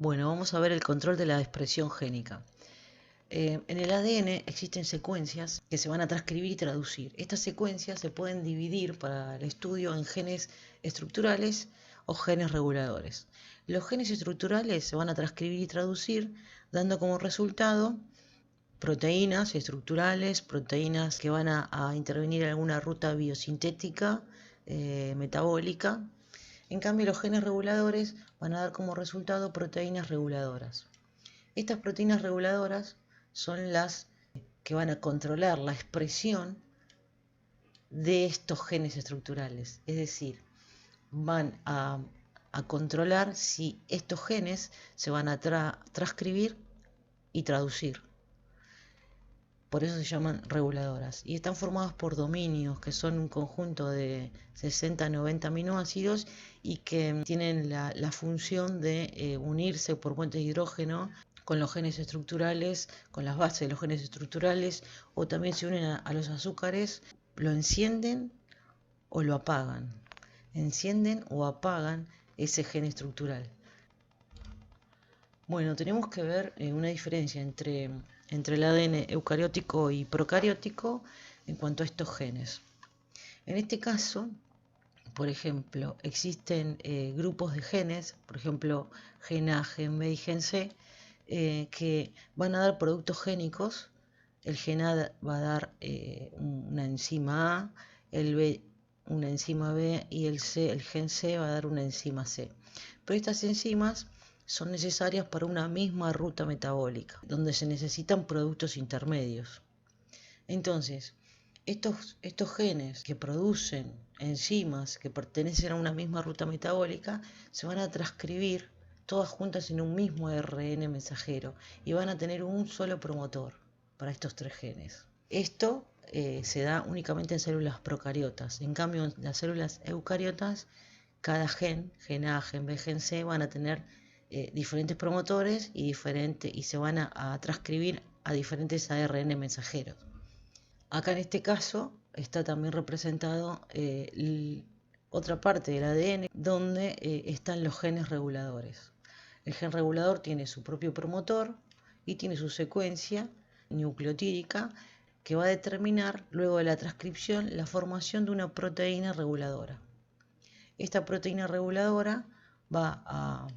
Bueno, vamos a ver el control de la expresión génica. En el ADN existen secuencias que se van a transcribir y traducir. Estas secuencias se pueden dividir para el estudio en genes estructurales o genes reguladores. Los genes estructurales se van a transcribir y traducir dando como resultado proteínas estructurales, proteínas que van a intervenir en alguna ruta biosintética, metabólica. En cambio, los genes reguladores van a dar como resultado proteínas reguladoras. Estas proteínas reguladoras son las que van a controlar la expresión de estos genes estructurales, es decir, van a controlar si estos genes se van a transcribir y traducir. Por eso se llaman reguladoras y están formadas por dominios que son un conjunto de 60 a 90 aminoácidos y que tienen la función de unirse por puentes de hidrógeno con los genes estructurales, con las bases de los genes estructurales, o también se unen a los azúcares, lo encienden o lo apagan. Encienden o apagan ese gen estructural. Bueno, tenemos que ver una diferencia entre el ADN eucariótico y procariótico en cuanto a estos genes. En este caso, por ejemplo, existen grupos de genes, por ejemplo, gen A, gen B y gen C, que van a dar productos génicos. El gen A va a dar una enzima A, el B una enzima B y el gen C va a dar una enzima C. Pero estas enzimas son necesarias para una misma ruta metabólica, donde se necesitan productos intermedios. Entonces, estos genes que producen enzimas que pertenecen a una misma ruta metabólica se van a transcribir todas juntas en un mismo ARN mensajero y van a tener un solo promotor para estos tres genes. Esto se da únicamente en células procariotas. En cambio, en las células eucariotas, cada gen A, gen B, gen C, van a tener diferentes promotores y se van a transcribir a diferentes ARN mensajeros. Acá en este caso está también representado otra parte del ADN donde están los genes reguladores. El gen regulador tiene su propio promotor y tiene su secuencia nucleotídica que va a determinar luego de la transcripción la formación de una proteína reguladora. Esta proteína reguladora va a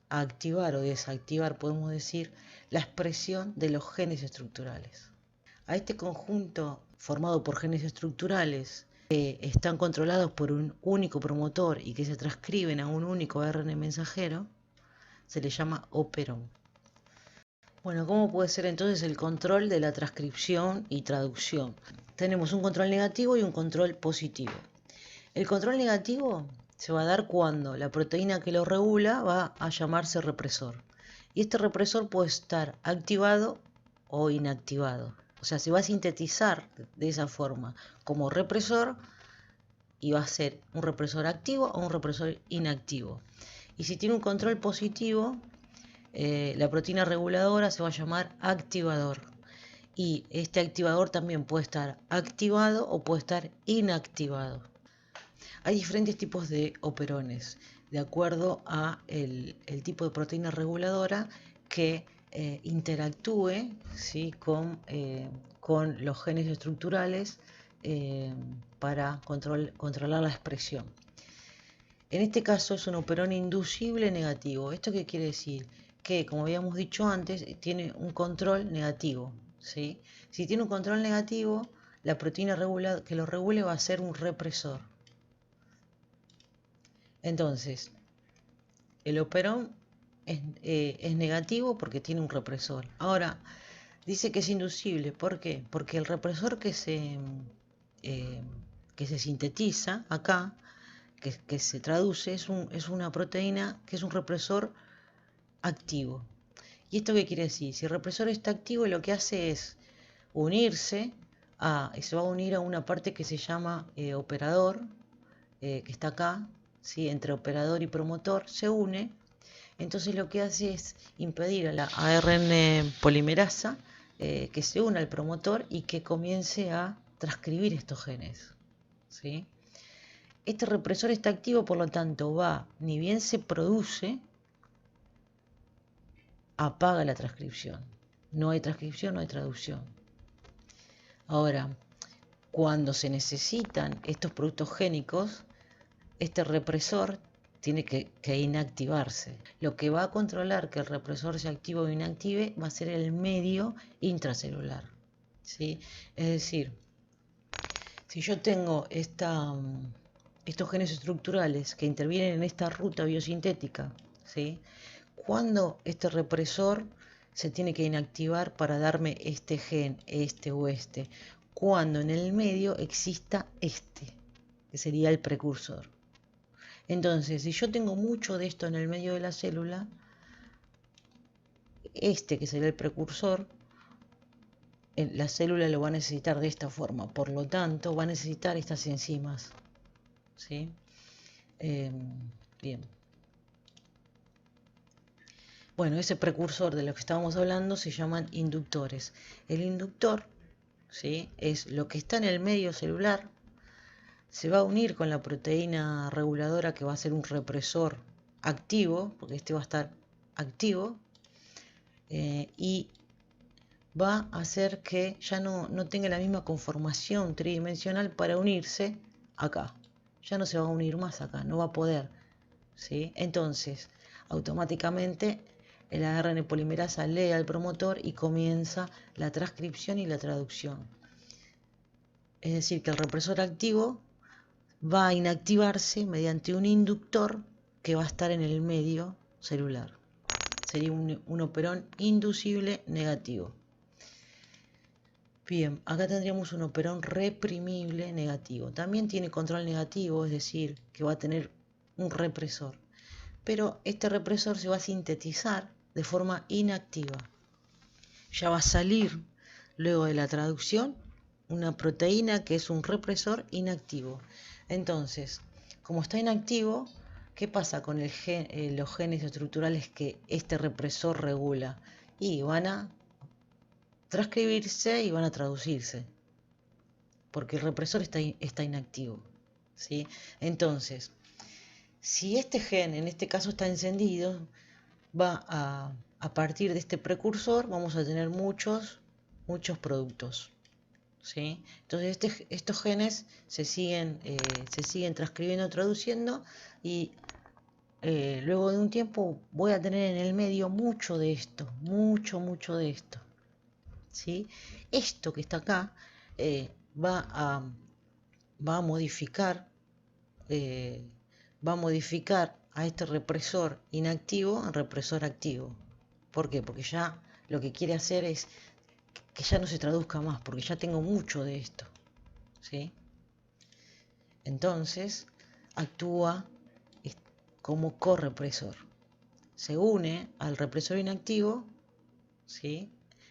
activar o desactivar, podemos decir, la expresión de los genes estructurales. A este conjunto formado por genes estructurales que están controlados por un único promotor y que se transcriben a un único ARN mensajero, se le llama operón. Bueno, ¿cómo puede ser entonces el control de la transcripción y traducción? Tenemos un control negativo y un control positivo. El control negativo se va a dar cuando la proteína que lo regula va a llamarse represor. Y este represor puede estar activado o inactivado. O sea, se va a sintetizar de esa forma como represor y va a ser un represor activo o un represor inactivo. Y si tiene un control positivo, la proteína reguladora se va a llamar activador. Y este activador también puede estar activado o puede estar inactivado. Hay diferentes tipos de operones, de acuerdo a el tipo de proteína reguladora que interactúe, ¿sí?, con los genes estructurales para controlar la expresión. En este caso es un operón inducible negativo. ¿Esto qué quiere decir? Que, como habíamos dicho antes, tiene un control negativo, ¿sí? Si tiene un control negativo, la proteína que lo regule va a ser un represor. Entonces, el operón es negativo porque tiene un represor. Ahora, dice que es inducible. ¿Por qué? Porque el represor que se sintetiza acá, que se traduce, es una proteína que es un represor activo. ¿Y esto qué quiere decir? Si el represor está activo, lo que hace es unirse se va a unir a una parte que se llama operador, que está acá, ¿sí? Entre operador y promotor se une. Entonces lo que hace es impedir a la ARN polimerasa que se una al promotor y que comience a transcribir estos genes, ¿sí? Este represor está activo, por lo tanto ni bien se produce apaga la transcripción. No hay transcripción, no hay traducción. Ahora, cuando se necesitan estos productos génicos, este represor tiene que inactivarse. Lo que va a controlar que el represor se active o inactive va a ser el medio intracelular, ¿sí? Es decir, si yo tengo estos genes estructurales que intervienen en esta ruta biosintética, ¿sí? ¿Cuándo este represor se tiene que inactivar para darme este gen, este o este? Cuando en el medio exista este, que sería el precursor. Entonces, si yo tengo mucho de esto en el medio de la célula, este que sería el precursor, la célula lo va a necesitar de esta forma. Por lo tanto, va a necesitar estas enzimas. ¿Sí? Bien. Bueno, ese precursor de lo que estábamos hablando se llaman inductores. El inductor, ¿sí?, es lo que está en el medio celular, se va a unir con la proteína reguladora que va a ser un represor activo, porque este va a estar activo, y va a hacer que ya no tenga la misma conformación tridimensional para unirse acá. Ya no se va a unir más acá, no va a poder, ¿sí? Entonces, automáticamente el ARN polimerasa lee al promotor y comienza la transcripción y la traducción. Es decir, que el represor activo va a inactivarse mediante un inductor que va a estar en el medio celular. Sería un operón inducible negativo. Bien, acá tendríamos un operón reprimible negativo. También tiene control negativo, es decir, que va a tener un represor. Pero este represor se va a sintetizar de forma inactiva. Ya va a salir, luego de la traducción, una proteína que es un represor inactivo. Entonces, como está inactivo, ¿qué pasa con los genes estructurales que este represor regula? Y van a transcribirse y van a traducirse, porque el represor está inactivo, ¿sí? Entonces, si este gen en este caso está encendido, va a partir de este precursor vamos a tener muchos productos, ¿sí? Entonces estos genes se siguen transcribiendo, traduciendo, y luego de un tiempo voy a tener en el medio mucho de esto, mucho de esto, ¿sí? Esto que está acá va a modificar a este represor inactivo en represor activo. ¿Por qué? Porque ya lo que quiere hacer es que ya no se traduzca más, porque ya tengo mucho de esto, ¿sí? Entonces actúa como correpresor. Se une al represor inactivo, ¿sí?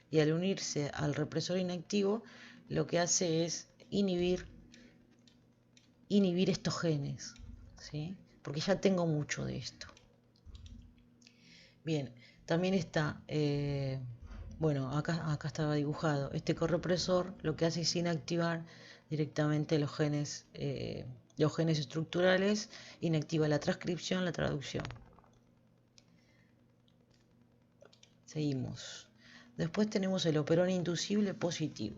Y al unirse al represor inactivo, lo que hace es inhibir estos genes, ¿sí? Porque ya tengo mucho de esto. Bien, también está, bueno, acá estaba dibujado, este correpresor lo que hace es inactivar directamente los genes estructurales, inactiva la transcripción, la traducción. Seguimos. Después tenemos el operón inducible positivo.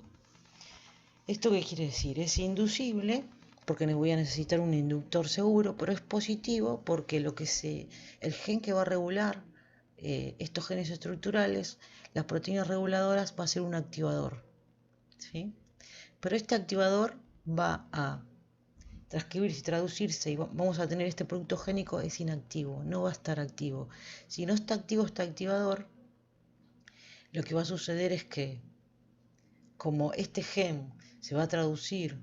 ¿Esto qué quiere decir? Es inducible porque voy a necesitar un inductor seguro, pero es positivo porque el gen que va a regular estos genes estructurales, las proteínas reguladoras, va a ser un activador, ¿sí? Pero este activador va a transcribirse y traducirse y vamos a tener este producto génico, es inactivo, no va a estar activo. Si no está activo este activador, lo que va a suceder es que como este gen se va a traducir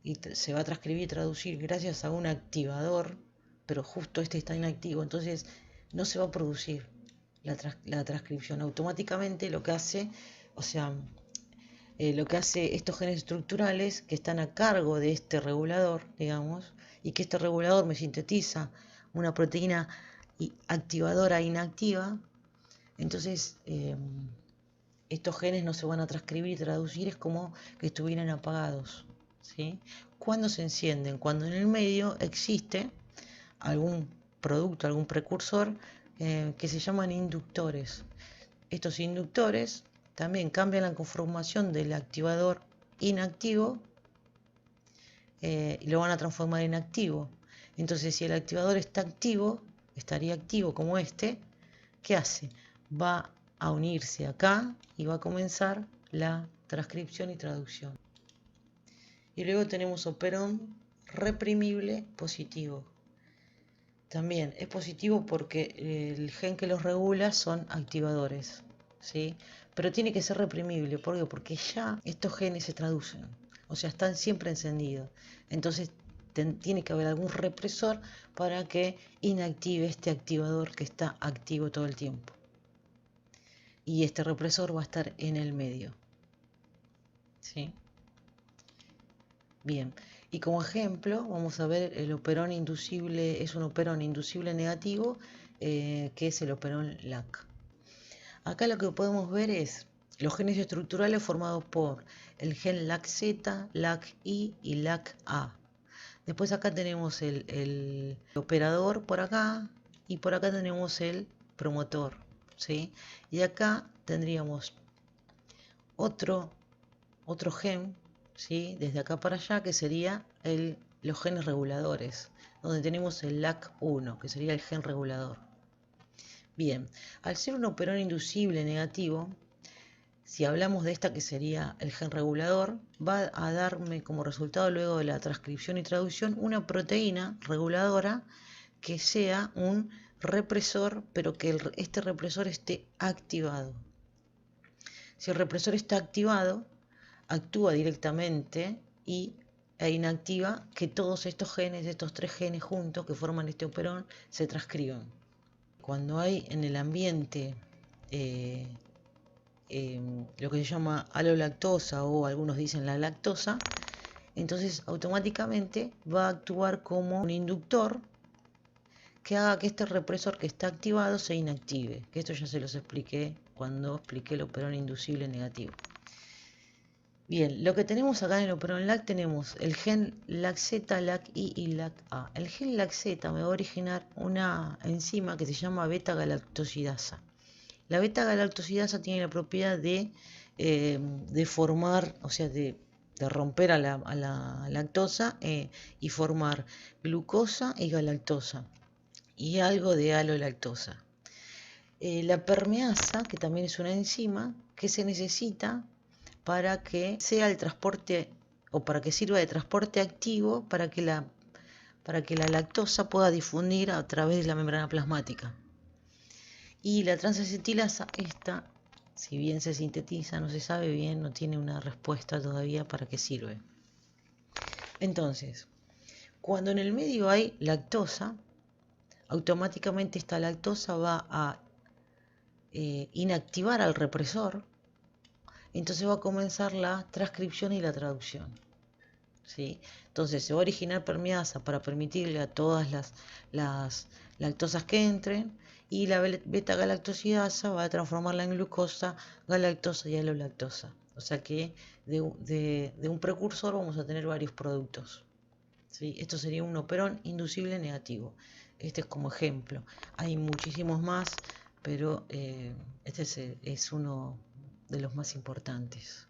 y se va a transcribir y traducir gracias a un activador, pero justo este está inactivo, entonces no se va a producir la transcripción. Automáticamente lo que hace, lo que hace estos genes estructurales que están a cargo de este regulador, digamos, y que este regulador me sintetiza una proteína activadora inactiva, entonces estos genes no se van a transcribir y traducir, es como que estuvieran apagados, ¿sí? ¿Cuándo se encienden? Cuando en el medio existe algún producto, algún precursor que se llaman inductores. estos inductores también cambian la conformación del activador inactivo y lo van a transformar en activo. Entonces, si el activador está activo, estaría activo como este, ¿qué hace? Va a unirse acá y va a comenzar la transcripción y traducción. Y luego tenemos operón reprimible positivo. También es positivo porque el gen que los regula son activadores, ¿sí? Pero tiene que ser reprimible. ¿Por qué? Porque ya estos genes se traducen, o sea, están siempre encendidos. Entonces tiene que haber algún represor para que inactive este activador que está activo todo el tiempo. Y este represor va a estar en el medio, ¿sí? Bien, y como ejemplo vamos a ver el operón inducible, es un operón inducible negativo, que es el operón LAC. Acá lo que podemos ver es los genes estructurales formados por el gen LAC-Z, LAC-I y LAC-A. Después acá tenemos el operador por acá y por acá tenemos el promotor, ¿sí? Y acá tendríamos otro gen, ¿sí? Desde acá para allá, que sería los genes reguladores, donde tenemos el LAC1, que sería el gen regulador. Bien, al ser un operón inducible negativo, si hablamos de esta que sería el gen regulador, va a darme como resultado luego de la transcripción y traducción una proteína reguladora que sea un represor, pero que este represor esté activado. Si el represor está activado, actúa directamente e inactiva que todos estos genes, estos tres genes juntos que forman este operón, se transcriban. Cuando hay en el ambiente lo que se llama alolactosa o algunos dicen la lactosa, entonces automáticamente va a actuar como un inductor que haga que este represor que está activado se inactive, que esto ya se los expliqué cuando expliqué el operón inducible negativo. Bien, lo que tenemos acá en el operón LAC tenemos el gen LAC-Z, LAC-I y LAC-A. El gen LAC-Z me va a originar una enzima que se llama beta-galactosidasa. La beta-galactosidasa tiene la propiedad de formar, o sea, de romper a la lactosa y formar glucosa y galactosa y algo de alolactosa. La permeasa, que también es una enzima, que se necesita para que sea el transporte o para que sirva de transporte activo para que la lactosa pueda difundir a través de la membrana plasmática. Y la transacetilasa, esta, si bien se sintetiza, no se sabe bien, no tiene una respuesta todavía para qué sirve. Entonces, cuando en el medio hay lactosa, automáticamente esta lactosa va a inactivar al represor. Entonces va a comenzar la transcripción y la traducción, ¿sí? Entonces se va a originar permeasa para permitirle a todas las lactosas que entren, y la beta-galactosidasa va a transformarla en glucosa, galactosa y alolactosa. O sea que de un precursor vamos a tener varios productos, ¿sí? Esto sería un operón inducible negativo. Este es como ejemplo. Hay muchísimos más, pero este es uno de los más importantes.